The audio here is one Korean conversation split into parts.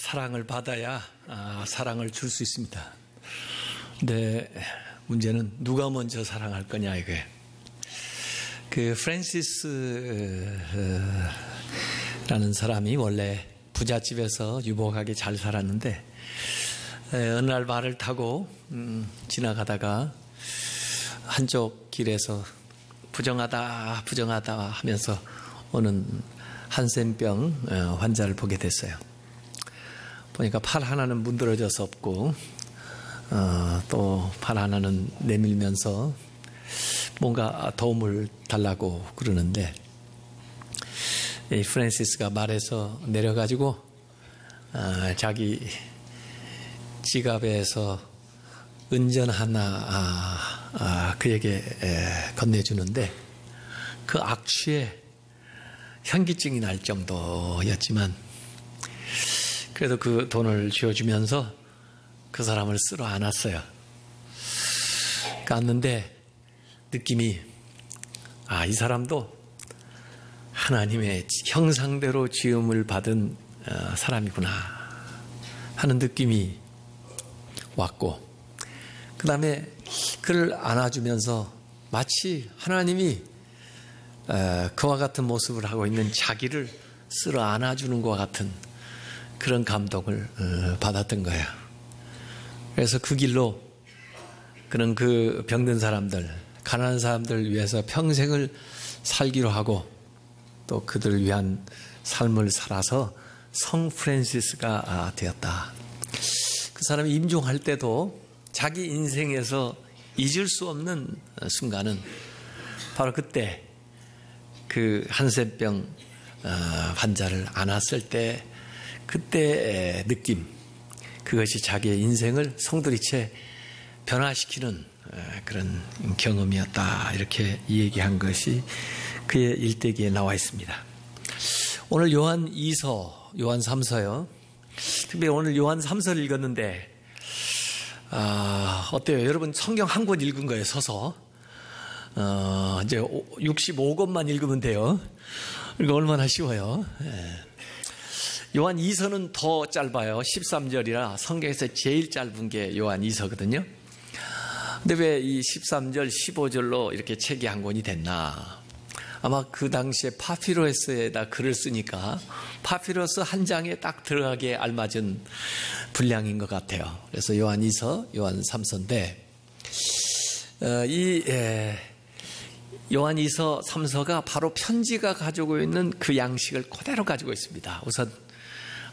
사랑을 받아야 사랑을 줄 수 있습니다. 근데 문제는 누가 먼저 사랑할 거냐 이거예요. 그 프랜시스라는 사람이 원래 부잣집에서 유복하게 잘 살았는데 어느 날 말을 타고 지나가다가 한쪽 길에서 부정하다 하면서 오는 한센병 환자를 보게 됐어요. 보니까 팔 하나는 문드러져서 없고 또 팔 하나는 내밀면서 뭔가 도움을 달라고 그러는데 이 프랜시스가 말에서 내려가지고 자기 지갑에서 은전 하나 그에게 건네주는데 그 악취에 현기증이 날 정도였지만 그래도 그 돈을 쥐어주면서 그 사람을 쓸어 안았어요. 깠는데 느낌이 이 사람도 하나님의 형상대로 지음을 받은 사람이구나 하는 느낌이 왔고 그 다음에 그를 안아주면서 마치 하나님이 그와 같은 모습을 하고 있는 자기를 쓸어 안아주는 것과 같은 그런 감동을 받았던 거예요. 그래서 그 길로 그는 그 병든 사람들, 가난한 사람들을 위해서 평생을 살기로 하고 또 그들을 위한 삶을 살아서 성 프랜시스가 되었다. 그 사람이 임종할 때도 자기 인생에서 잊을 수 없는 순간은 바로 그때 그 한센병 환자를 안았을 때 그때의 느낌, 그것이 자기의 인생을 송두리째 변화시키는 그런 경험이었다. 이렇게 얘기한 것이 그의 일대기에 나와 있습니다. 오늘 요한 3서요. 특별히 오늘 요한 3서를 읽었는데 어때요? 여러분 성경 한 권 읽은 거예요, 서서. 이제 65권만 읽으면 돼요. 그러니까 얼마나 쉬워요. 요한 2서는 더 짧아요. 13절이라 성경에서 제일 짧은 게 요한 2서거든요. 근데 왜 이 13절, 15절로 이렇게 책이 한 권이 됐나? 아마 그 당시에 파피루스에다 글을 쓰니까 파피루스 한 장에 딱 들어가기에 알맞은 분량인 것 같아요. 그래서 요한 2서, 요한 3서인데 요한 2서, 3서가 바로 편지가 가지고 있는 그 양식을 그대로 가지고 있습니다. 우선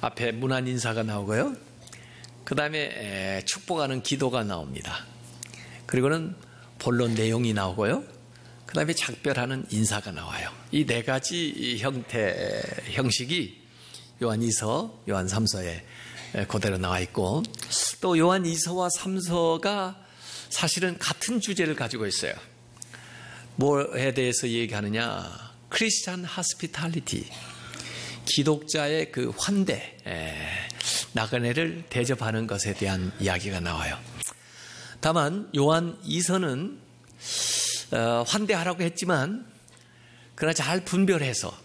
앞에 문안 인사가 나오고요. 그 다음에 축복하는 기도가 나옵니다. 그리고는 본론 내용이 나오고요. 그 다음에 작별하는 인사가 나와요. 이 네 가지 형식이 요한 2서, 요한 3서에 그대로 나와 있고 또 요한 2서와 3서가 사실은 같은 주제를 가지고 있어요. 뭐에 대해서 얘기하느냐? 크리스찬 하스피탈리티, 기독자의 그 환대, 나그네를 대접하는 것에 대한 이야기가 나와요. 다만 요한 2서는 환대하라고 했지만 그러나 잘 분별해서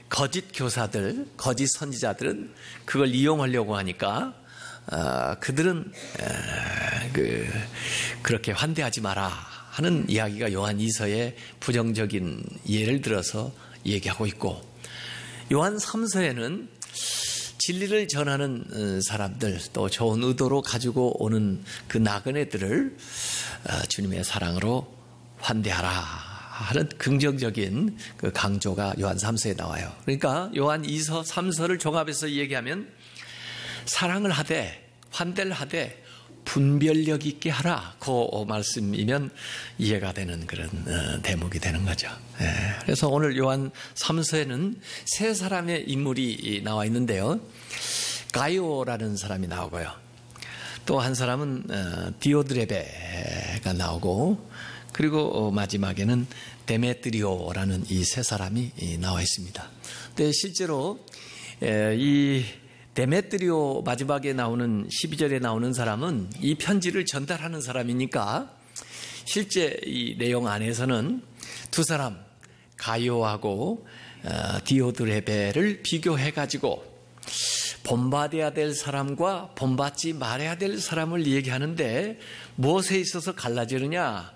거짓 교사들, 거짓 선지자들은 그걸 이용하려고 하니까 그들은 그렇게 환대하지 마라 하는 이야기가 요한 2서의 부정적인 예를 들어서 얘기하고 있고 요한 3서에는 진리를 전하는 사람들 또 좋은 의도로 가지고 오는 그 나그네들을 주님의 사랑으로 환대하라 하는 긍정적인 그 강조가 요한 3서에 나와요. 그러니까 요한 2서, 3서를 종합해서 얘기하면 사랑을 하되 환대를 하되 분별력 있게 하라 그 말씀이면 이해가 되는 그런 대목이 되는 거죠. 그래서 오늘 요한 3서에는 세 사람의 인물이 나와 있는데요. 가이오라는 사람이 나오고요. 또 한 사람은 디오드레베가 나오고 그리고 마지막에는 데메트리오라는 이 세 사람이 나와 있습니다. 근데 실제로 이 데메트리오 마지막에 나오는 12절에 나오는 사람은 이 편지를 전달하는 사람이니까 실제 이 내용 안에서는 두 사람 가이오하고 디오드레베를 비교해가지고 본받아야 될 사람과 본받지 말아야 될 사람을 얘기하는데 무엇에 있어서 갈라지느냐?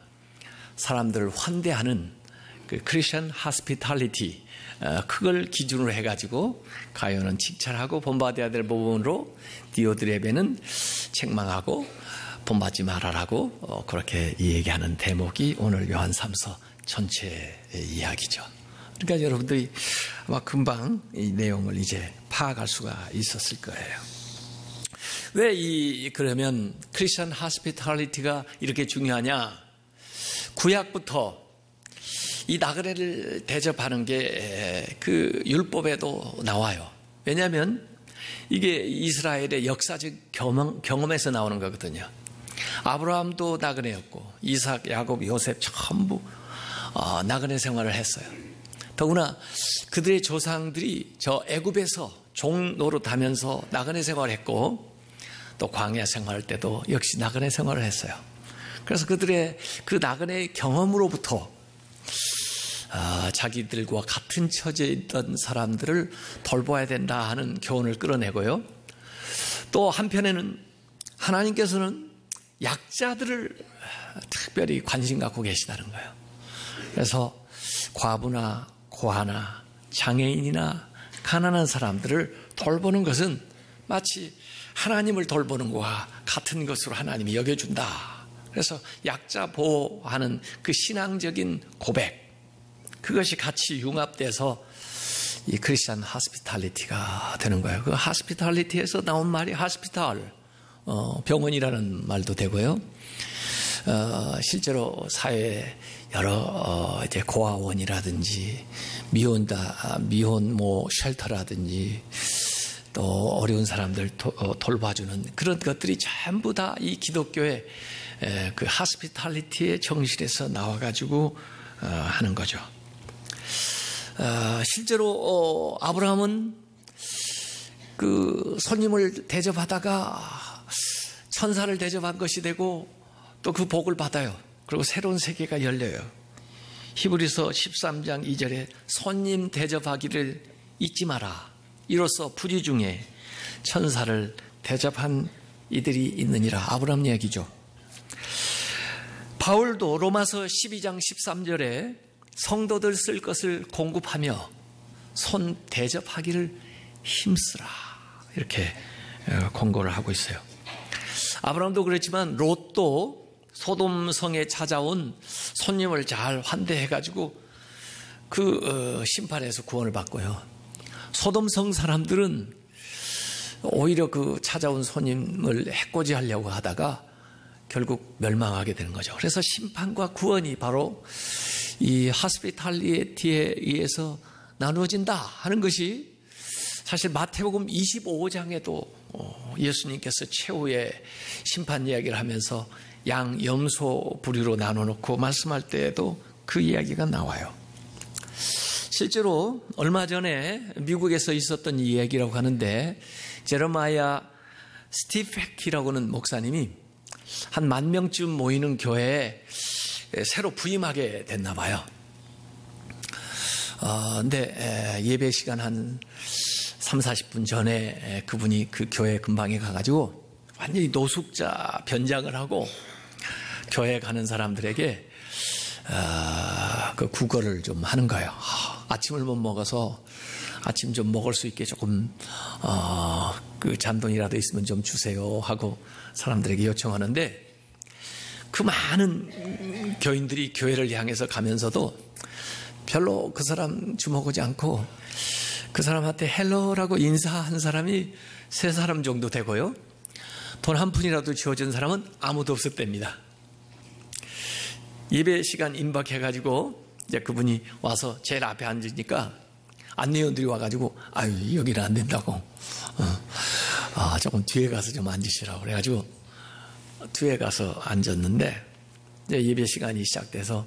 사람들을 환대하는 그 크리스천 하스피탈리티, 그걸 기준으로 해가지고 가요는 칭찬하고 본받아야 될 부분으로 디오드레베는 책망하고 본받지 말아라고 그렇게 얘기하는 대목이 오늘 요한 3서 전체의 이야기죠. 그러니까 여러분들이 아마 금방 이 내용을 이제 파악할 수가 있었을 거예요. 왜 그러면 크리스천 하스피탈리티가 이렇게 중요하냐? 구약부터 이 나그네를 대접하는 게 그 율법에도 나와요. 왜냐하면 이게 이스라엘의 역사적 경험에서 나오는 거거든요. 아브라함도 나그네였고 이삭, 야곱, 요셉 전부 나그네 생활을 했어요. 더구나 그들의 조상들이 저 애굽에서 종 노릇하면서 나그네 생활을 했고 또 광야 생활할 때도 역시 나그네 생활을 했어요. 그래서 그들의 그 나그네의 경험으로부터 자기들과 같은 처지에 있던 사람들을 돌봐야 된다 하는 교훈을 끌어내고요. 또 한편에는 하나님께서는 약자들을 특별히 관심 갖고 계시다는 거예요. 그래서 과부나 고아나 장애인이나 가난한 사람들을 돌보는 것은 마치 하나님을 돌보는 것과 같은 것으로 하나님이 여겨준다. 그래서 약자 보호하는 그 신앙적인 고백, 그것이 같이 융합돼서 이 크리스천 하스피탈리티가 되는 거예요. 그 하스피탈리티에서 나온 말이 하스피탈, 병원이라는 말도 되고요. 실제로 사회에 여러 이제 고아원이라든지 미혼 쉘터라든지 또 어려운 사람들 돌봐주는 그런 것들이 전부 다 이 기독교의 그 하스피탈리티의 정신에서 나와가지고 하는 거죠. 실제로 아브라함은 그 손님을 대접하다가 천사를 대접한 것이 되고 또 그 복을 받아요. 그리고 새로운 세계가 열려요. 히브리서 13장 2절에 손님 대접하기를 잊지 마라. 이로써 부지 중에 천사를 대접한 이들이 있느니라. 아브라함 이야기죠. 바울도 로마서 12장 13절에 성도들 쓸 것을 공급하며 손 대접하기를 힘쓰라. 이렇게 권고를 하고 있어요. 아브라함도 그랬지만 롯도 소돔성에 찾아온 손님을 잘 환대해가지고 그 심판에서 구원을 받고요. 소돔성 사람들은 오히려 그 찾아온 손님을 해코지하려고 하다가 결국 멸망하게 되는 거죠. 그래서 심판과 구원이 바로 이 하스피탈리티에 의해서 나누어진다 하는 것이 사실 마태복음 25장에도 예수님께서 최후의 심판 이야기를 하면서 양 염소 부류로 나눠놓고 말씀할 때에도 그 이야기가 나와요. 실제로 얼마 전에 미국에서 있었던 이야기라고 하는데 제레마야 스티펙이라고 하는 목사님이 한 10,000명쯤 모이는 교회에 새로 부임하게 됐나 봐요. 근데 예배 시간 한 30-40분 전에 그분이 그 교회 근방에 가가지고 완전히 노숙자 변장을 하고 교회 가는 사람들에게 그 구걸을 좀 하는 거예요. 아침을 못 먹어서 아침 좀 먹을 수 있게 조금 그 잔돈이라도 있으면 좀 주세요 하고 사람들에게 요청하는데 그 많은 교인들이 교회를 향해서 가면서도 별로 그 사람 주목하지 않고 그 사람한테 헬로라고 인사한 사람이 3사람 정도 되고요. 돈 한 푼이라도 주어진 사람은 아무도 없었답니다. 예배 시간 임박해가지고 이제 그분이 와서 제일 앞에 앉으니까 안내원들이 와가지고 아유 여기는 안 된다고 조금 뒤에 가서 좀 앉으시라고 그래가지고 뒤에 가서 앉았는데 이제 예배 시간이 시작돼서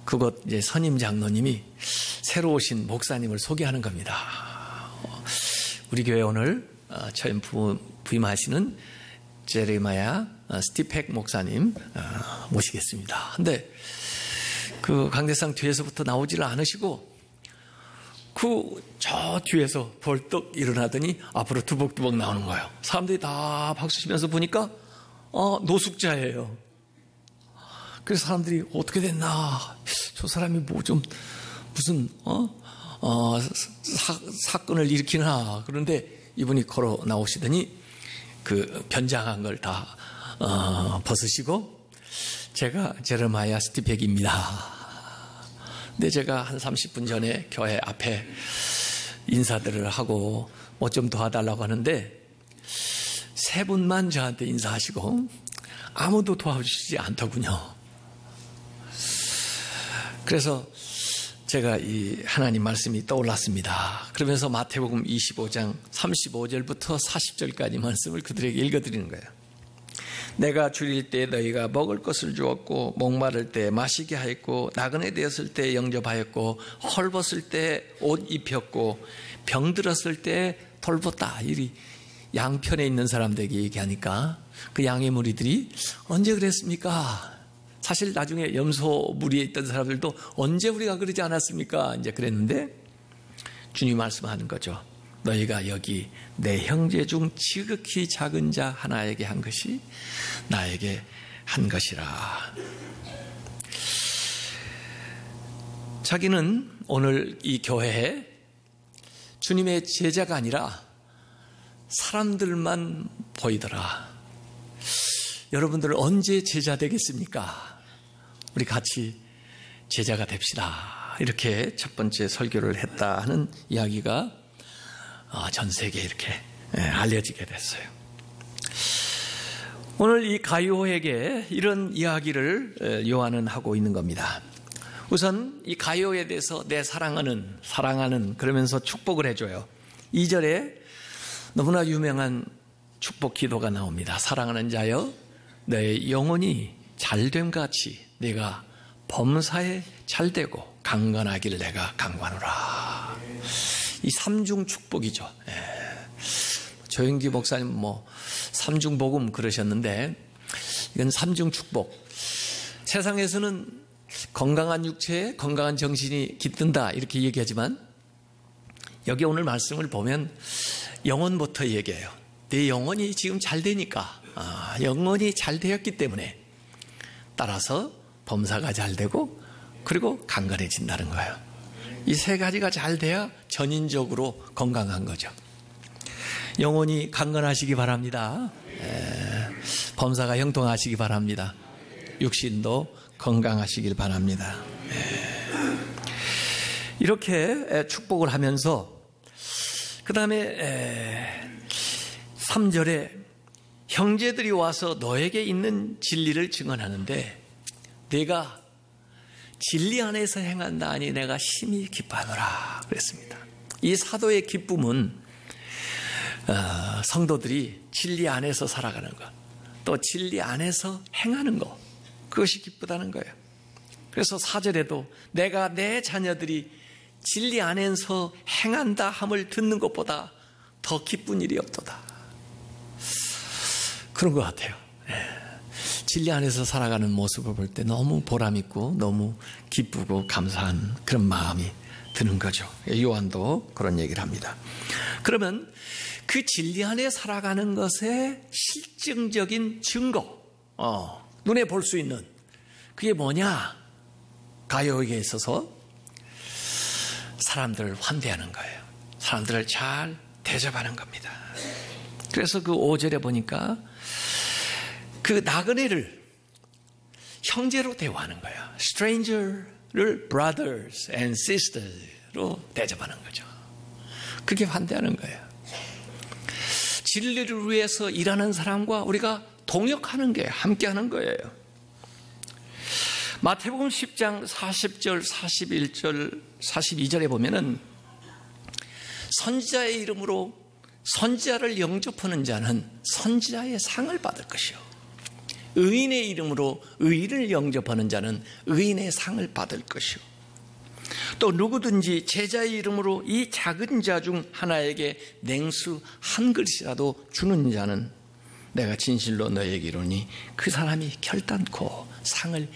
그곳 이제 선임 장로님이 새로 오신 목사님을 소개하는 겁니다. 우리 교회 오늘 처음 부임하시는 제레마야 스티펙 목사님 모시겠습니다. 근데 그 강대상 뒤에서부터 나오지를 않으시고 저 뒤에서 벌떡 일어나더니 앞으로 두벅두벅 나오는 거예요. 사람들이 다 박수 치면서 보니까 노숙자예요. 그래서 사람들이 어떻게 됐나, 저 사람이 무슨 사건을 일으키나. 그런데 이분이 걸어 나오시더니 그 변장한 걸 다 벗으시고, 제가 제레마야 스티백입니다. 근데 제가 한 30분 전에 교회 앞에 인사들을 하고 뭐 좀 도와달라고 하는데 3분만 저한테 인사하시고 아무도 도와주시지 않더군요. 그래서 제가 이 하나님 말씀이 떠올랐습니다. 그러면서 마태복음 25장 35절부터 40절까지 말씀을 그들에게 읽어드리는 거예요. 내가 줄일 때 너희가 먹을 것을 주었고, 목마를 때 마시게 하였고, 나그네 되었을 때 영접하였고, 헐벗을 때 옷 입혔고, 병들었을 때 돌봤다. 이 양편에 있는 사람들에게 얘기하니까 그 양의 무리들이 언제 그랬습니까? 사실 나중에 염소 무리에 있던 사람들도 언제 우리가 그러지 않았습니까? 이제 그랬는데 주님 말씀하는 거죠. 너희가 여기 내 형제 중 지극히 작은 자 하나에게 한 것이 나에게 한 것이라. 자기는 오늘 이 교회에 주님의 제자가 아니라 사람들만 보이더라. 여러분들 언제 제자 되겠습니까? 우리 같이 제자가 됩시다. 이렇게 첫 번째 설교를 했다 하는 이야기가 전 세계에 이렇게 알려지게 됐어요. 오늘 이 가룟에게 이런 이야기를 요한은 하고 있는 겁니다. 우선 이 가룟에 대해서 내 사랑하는 그러면서 축복을 해줘요. 2절에 너무나 유명한 축복 기도가 나옵니다. 사랑하는 자여, 너의 영혼이 잘됨 같이 네가 범사에 잘되고 강건하길 내가 강건하노라. 이 삼중 축복이죠. 조영기 목사님 삼중 복음 그러셨는데 이건 삼중 축복. 세상에서는 건강한 육체에 건강한 정신이 깃든다 이렇게 얘기하지만 여기 오늘 말씀을 보면 영혼부터 얘기해요. 내 영혼이 지금 잘 되니까, 영혼이 잘 되었기 때문에 따라서 범사가 잘 되고 그리고 강건해진다는 거예요. 이 세 가지가 잘 돼야 전인적으로 건강한 거죠. 영혼이 강건하시기 바랍니다. 범사가 형통하시기 바랍니다. 육신도 건강하시길 바랍니다. 이렇게 축복을 하면서 그 다음에 3절에 형제들이 와서 너에게 있는 진리를 증언하는데 내가 진리 안에서 행한다 하니 내가 심히 기뻐하노라 그랬습니다. 이 사도의 기쁨은 성도들이 진리 안에서 살아가는 것, 또 진리 안에서 행하는 것, 그것이 기쁘다는 거예요. 그래서 4절에도 내가 내 자녀들이 진리 안에서 행한다 함을 듣는 것보다 더 기쁜 일이 없도다. 그런 것 같아요. 진리 안에서 살아가는 모습을 볼 때 너무 보람있고 너무 기쁘고 감사한 그런 마음이 드는 거죠. 요한도 그런 얘기를 합니다. 그러면 그 진리 안에 살아가는 것의 실증적인 증거, 눈에 볼 수 있는 그게 뭐냐? 가룟에 있어서 사람들을 환대하는 거예요. 사람들을 잘 대접하는 겁니다. 그래서 그 5절에 보니까 그 나그네를 형제로 대우하는 거예요. stranger를 brothers and sisters로 대접하는 거죠. 그게 환대하는 거예요. 진리를 위해서 일하는 사람과 우리가 동역하는 게 함께하는 거예요. 마태복음 10장 40절, 41절, 42절에 보면은 선지자의 이름으로 선지자를 영접하는 자는 선지자의 상을 받을 것이요, 의인의 이름으로 의인을 영접하는 자는 의인의 상을 받을 것이요, 또 누구든지 제자의 이름으로 이 작은 자 중 하나에게 냉수 한 그릇이라도 주는 자는 내가 진실로 너에게 이르노니 그 사람이 결단코 상을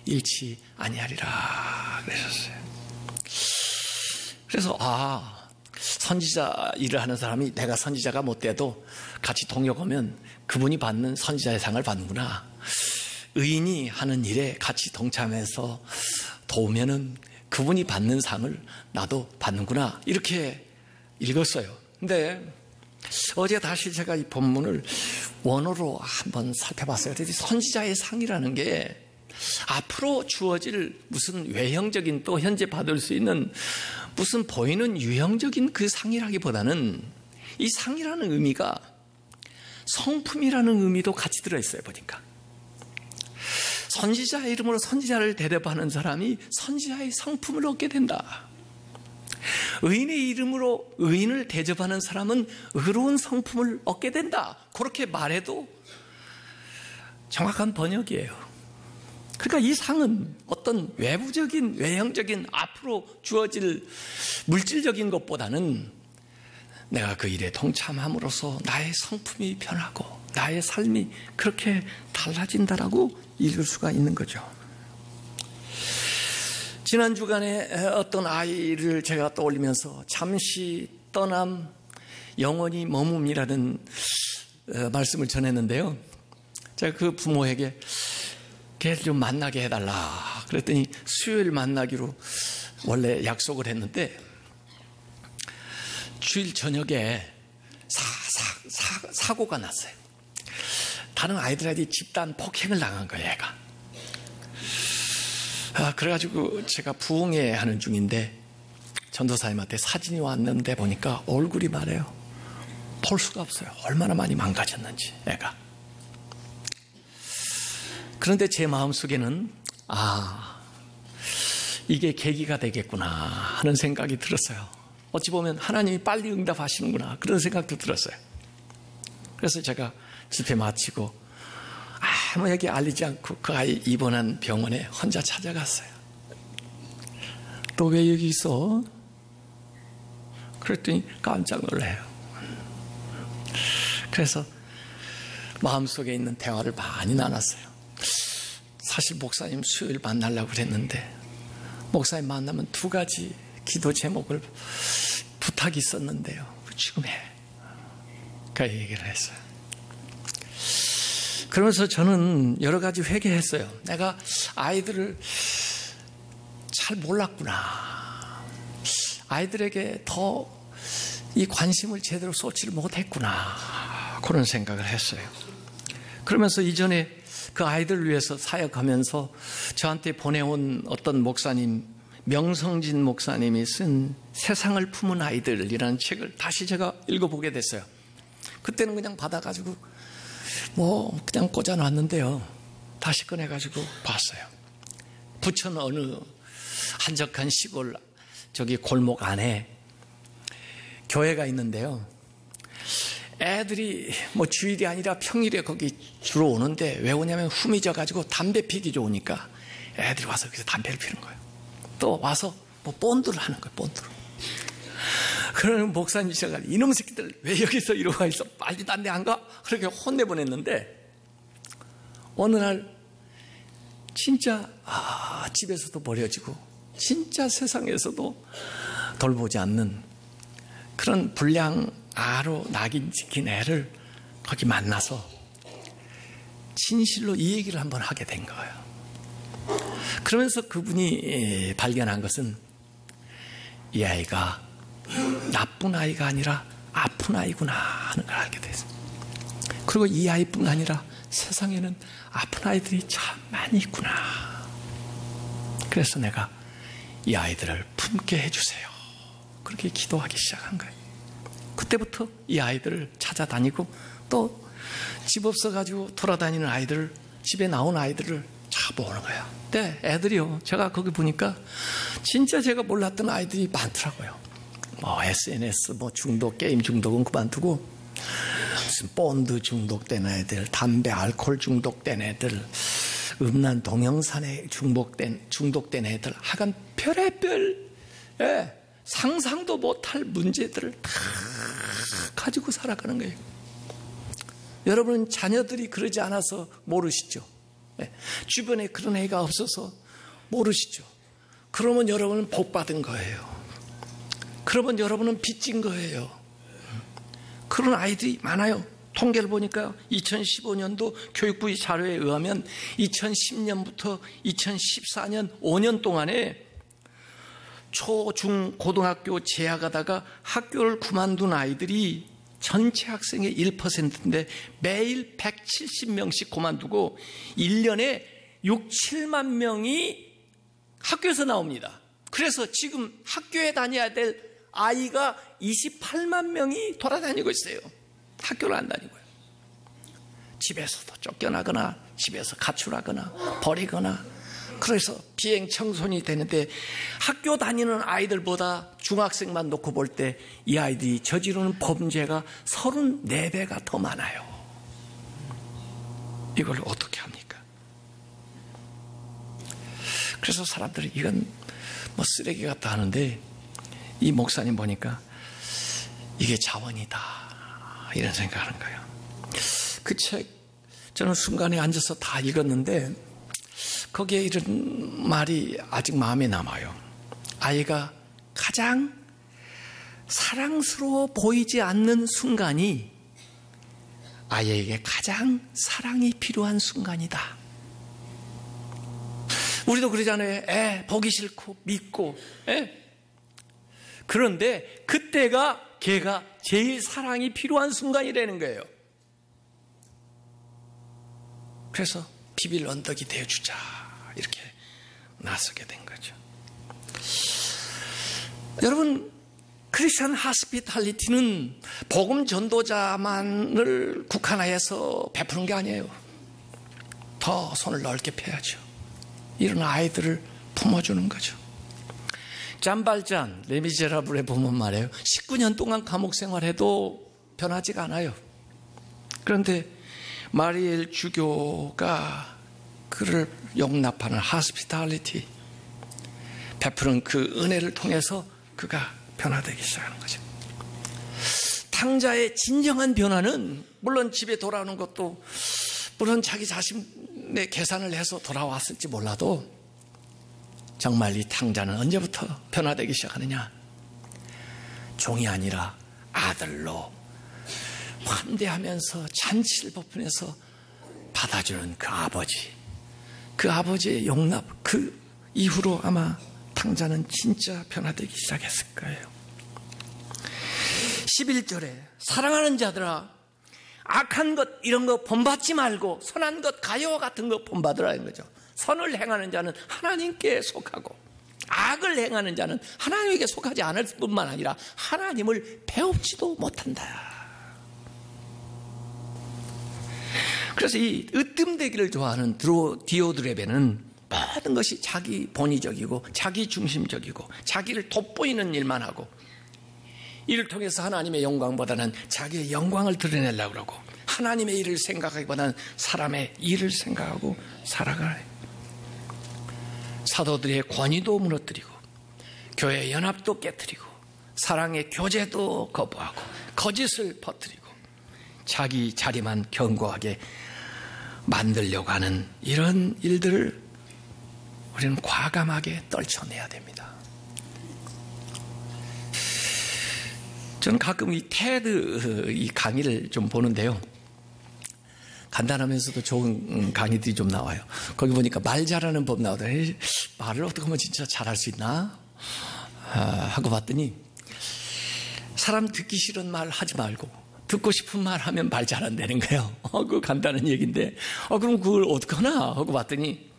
잃지 아니하리라 그러셨어요. 그래서 선지자 일을 하는 사람이 내가 선지자가 못 돼도 같이 동역하면 그분이 받는 선지자의 상을 받는구나. 의인이 하는 일에 같이 동참해서 도우면은 그분이 받는 상을 나도 받는구나. 이렇게 읽었어요. 근데 어제 다시 제가 이 본문을 원어로 한번 살펴봤어요. 그래서 선지자의 상이라는 게 앞으로 주어질 무슨 외형적인 또 현재 받을 수 있는 무슨 보이는 유형적인 그 상이라기보다는 이 상이라는 의미가 성품이라는 의미도 같이 들어있어요. 보니까 선지자의 이름으로 선지자를 대접하는 사람이 선지자의 성품을 얻게 된다. 의인의 이름으로 의인을 대접하는 사람은 의로운 성품을 얻게 된다. 그렇게 말해도 정확한 번역이에요. 그러니까 이 상은 어떤 외부적인 외형적인 앞으로 주어질 물질적인 것보다는 내가 그 일에 동참함으로써 나의 성품이 변하고 나의 삶이 그렇게 달라진다라고 읽을 수가 있는 거죠. 지난 주간에 어떤 아이를 제가 떠올리면서 잠시 떠남 영원히 머뭅이라는 말씀을 전했는데요. 제가 그 부모에게 걔를 좀 만나게 해달라 그랬더니 수요일 만나기로 원래 약속을 했는데 주일 저녁에 사고가 났어요. 다른 아이들한테 집단 폭행을 당한 거예요, 얘가. 그래가지고 제가 부흥회 하는 중인데 전도사님한테 사진이 왔는데 보니까 얼굴이 말해요. 볼 수가 없어요. 얼마나 많이 망가졌는지 애가. 그런데 제 마음속에는 이게 계기가 되겠구나 하는 생각이 들었어요. 어찌 보면 하나님이 빨리 응답하시는구나 그런 생각도 들었어요. 그래서 제가 집회 마치고 아무에게 알리지 않고 그 아이 입원한 병원에 혼자 찾아갔어요. 너 왜 여기 있어? 그랬더니 깜짝 놀래요. 그래서 마음속에 있는 대화를 많이 나눴어요. 사실 목사님 수요일 만나려고 그랬는데 목사님 만나면 2가지 기도 제목을 부탁이 있었는데요. 지금 해. 그 얘기를 했어요. 그러면서 저는 여러 가지 회개했어요. 내가 아이들을 잘 몰랐구나. 아이들에게 더 이 관심을 제대로 쏟지를 못했구나. 그런 생각을 했어요. 그러면서 이전에 그 아이들을 위해서 사역하면서 저한테 보내온 어떤 목사님, 명성진 목사님이 쓴 세상을 품은 아이들이라는 책을 다시 제가 읽어보게 됐어요. 그때는 그냥 받아가지고 그냥 꽂아놨는데요. 다시 꺼내가지고 봤어요. 부천 어느 한적한 시골 저기 골목 안에 교회가 있는데요. 애들이 주일이 아니라 평일에 거기 주로 오는데 왜 오냐면 후미져 가지고 담배 피기 좋으니까 애들이 와서 여기서 담배를 피는 거예요. 또 와서 본드를 하는 거예요. 본드를. 그러는 목사님이 제가 이놈 새끼들 왜 여기서 이러고 있어? 빨리 딴 데 안 가? 그렇게 혼내보냈는데 어느 날 진짜 집에서도 버려지고 진짜 세상에서도 돌보지 않는 그런 불량아로 낙인 찍힌 애를 거기 만나서 진실로 이 얘기를 한번 하게 된 거예요. 그러면서 그분이 발견한 것은 이 아이가 나쁜 아이가 아니라 아픈 아이구나 하는 걸 알게 됐어요. 그리고 이 아이뿐 아니라 세상에는 아픈 아이들이 참 많이 있구나. 그래서 내가 이 아이들을 품게 해주세요. 그렇게 기도하기 시작한 거예요. 그때부터 이 아이들을 찾아다니고 또 집 없어가지고 돌아다니는 아이들을, 집에 나온 아이들을 잡아오는 거예요. 근데 애들이요, 제가 거기 보니까 진짜 제가 몰랐던 아이들이 많더라고요. SNS 중독, 게임 중독은 그만두고 무슨 본드 중독된 애들, 담배, 알코올 중독된 애들, 음란 동영상에 중독된 애들, 하여간 별의별 상상도 못할 문제들을 다 가지고 살아가는 거예요. 여러분은 자녀들이 그러지 않아서 모르시죠. 주변에 그런 애가 없어서 모르시죠. 그러면 여러분은 복 받은 거예요. 그러면 여러분은 빚진 거예요. 그런 아이들이 많아요. 통계를 보니까 2015년도 교육부 자료에 의하면 2010년부터 2014년 5년 동안에 초, 중, 고등학교 재학하다가 학교를 그만둔 아이들이 전체 학생의 1%인데 매일 170명씩 그만두고 1년에 6, 7만 명이 학교에서 나옵니다. 그래서 지금 학교에 다녀야 될 아이가 28만 명이 돌아다니고 있어요. 학교를 안 다니고요. 집에서도 쫓겨나거나 집에서 가출하거나 버리거나, 그래서 비행 청소년이 되는데 학교 다니는 아이들보다 중학생만 놓고 볼 때 이 아이들이 저지르는 범죄가 34배가 더 많아요. 이걸 어떻게 합니까? 그래서 사람들이 이건 뭐 쓰레기 같다 하는데, 이 목사님 보니까 이게 자원이다 이런 생각하는 거예요. 그 책 저는 순간에 앉아서 다 읽었는데 거기에 이런 말이 아직 마음에 남아요. 아이가 가장 사랑스러워 보이지 않는 순간이 아이에게 가장 사랑이 필요한 순간이다. 우리도 그러잖아요. 보기 싫고 믿고. 그런데 그때가 걔가 제일 사랑이 필요한 순간이라는 거예요. 그래서 비빌 언덕이 되어주자 이렇게 나서게 된 거죠. 여러분, 크리스천 하스피탈리티는 복음 전도자만을 국한화해서 베푸는 게 아니에요. 더 손을 넓게 펴야죠. 이런 아이들을 품어주는 거죠. 잠발잔, 레미제라블에 보면 말이에요. 19년 동안 감옥 생활해도 변하지가 않아요. 그런데 마리엘 주교가 그를 용납하는 하스피탈리티 베푸는 그 은혜를 통해서 그가 변화되기 시작하는 거죠. 탕자의 진정한 변화는 물론 집에 돌아오는 것도, 물론 자기 자신의 계산을 해서 돌아왔을지 몰라도, 정말 이 탕자는 언제부터 변화되기 시작하느냐? 종이 아니라 아들로 환대하면서 잔치를 베푸면서 받아주는 그 아버지, 그 아버지의 용납, 그 이후로 아마 탕자는 진짜 변화되기 시작했을 거예요. 11절에 사랑하는 자들아, 악한 것 이런 거 본받지 말고 선한 것 가요와 같은 거 본받으라는 거죠. 선을 행하는 자는 하나님께 속하고 악을 행하는 자는 하나님에게 속하지 않을 뿐만 아니라 하나님을 배웁지도 못한다. 그래서 이 으뜸되기를 좋아하는 디오드레베는 모든 것이 자기 본의적이고 자기 중심적이고 자기를 돋보이는 일만 하고, 이를 통해서 하나님의 영광보다는 자기의 영광을 드러내려고 그러고, 하나님의 일을 생각하기보다는 사람의 일을 생각하고 살아가요. 사도들의 권위도 무너뜨리고 교회 연합도 깨뜨리고 사랑의 교제도 거부하고 거짓을 퍼뜨리고 자기 자리만 견고하게 만들려고 하는 이런 일들을 우리는 과감하게 떨쳐내야 됩니다. 저는 가끔 이 테드 이 강의를 좀 보는데요. 간단하면서도 좋은 강의들이 좀 나와요. 거기 보니까 말 잘하는 법 나오더라고요. 말을 어떻게 하면 진짜 잘할 수 있나? 하고 봤더니 사람 듣기 싫은 말 하지 말고 듣고 싶은 말 하면 말 잘한다는 거예요. 그 간단한 얘기인데 그럼 그걸 어떡하나 하고 봤더니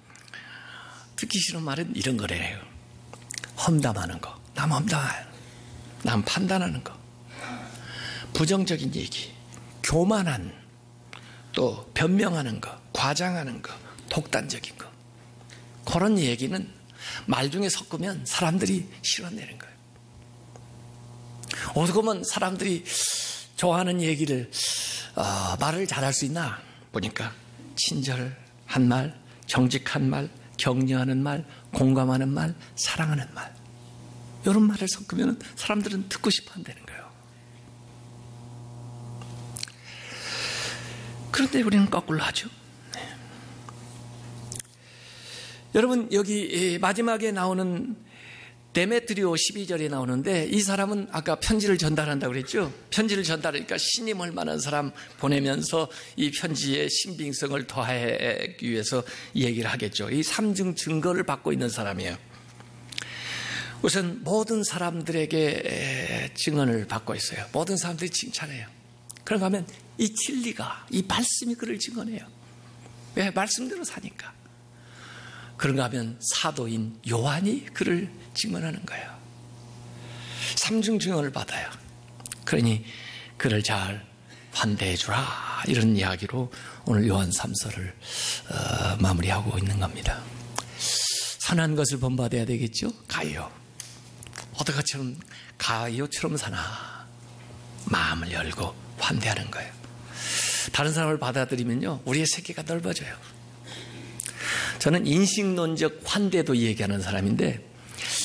듣기 싫은 말은 이런 거래요. 험담하는 거, 남 험담하는, 남 판단하는 거, 부정적인 얘기, 교만한, 또 변명하는 거, 과장하는 거, 독단적인 거, 그런 얘기는 말 중에 섞으면 사람들이 싫어내는 거예요. 어떻게 보면 사람들이 좋아하는 얘기를 말을 잘할 수 있나 보니까 친절한 말, 정직한 말, 격려하는 말, 공감하는 말, 사랑하는 말, 이런 말을 섞으면 사람들은 듣고 싶어 한다는 거예요. 그런데 우리는 거꾸로 하죠. 네. 여러분, 여기 마지막에 나오는 데메트리오 12절에 나오는데 이 사람은 아까 편지를 전달한다고 그랬죠. 편지를 전달하니까 신임할 만한 사람 보내면서 이 편지의 신빙성을 더하기 위해서 얘기를 하겠죠. 이 삼중 증거를 받고 있는 사람이에요. 우선 모든 사람들에게 증언을 받고 있어요. 모든 사람들이 칭찬해요. 그런가 하면 이 진리가, 이 말씀이 그를 증언해요. 왜? 말씀대로 사니까. 그런가 하면 사도인 요한이 그를 증언하는 거예요. 삼중 증언을 받아요. 그러니 그를 잘 환대해 주라, 이런 이야기로 오늘 요한 3서를 마무리하고 있는 겁니다. 선한 것을 본받아야 되겠죠. 가이오, 어떻게처럼 가이오처럼 사나, 마음을 열고 환대하는 거예요. 다른 사람을 받아들이면요, 우리의 세계가 넓어져요. 저는 인식론적 환대도 얘기하는 사람인데,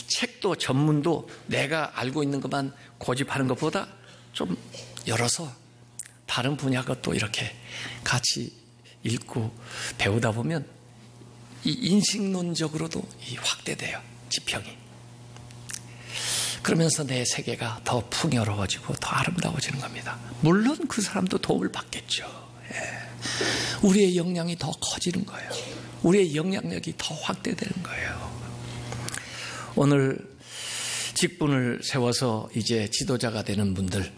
책도 전문도 내가 알고 있는 것만 고집하는 것보다 좀 열어서 다른 분야 것도 이렇게 같이 읽고 배우다 보면 이 인식론적으로도 확대돼요, 지평이. 그러면서 내 세계가 더 풍요로워지고 더 아름다워지는 겁니다. 물론 그 사람도 도움을 받겠죠. 우리의 역량이 더 커지는 거예요. 우리의 영향력이 더 확대되는 거예요. 오늘 직분을 세워서 이제 지도자가 되는 분들,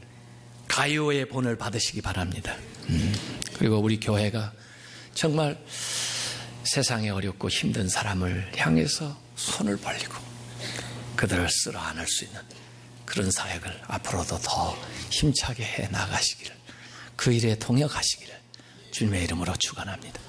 가이오의 본을 받으시기 바랍니다. 그리고 우리 교회가 정말 세상에 어렵고 힘든 사람을 향해서 손을 벌리고 그들을 쓸어 안을 수 있는 그런 사역을 앞으로도 더 힘차게 해 나가시기를, 그 일에 동역하시기를 주님의 이름으로 축원합니다.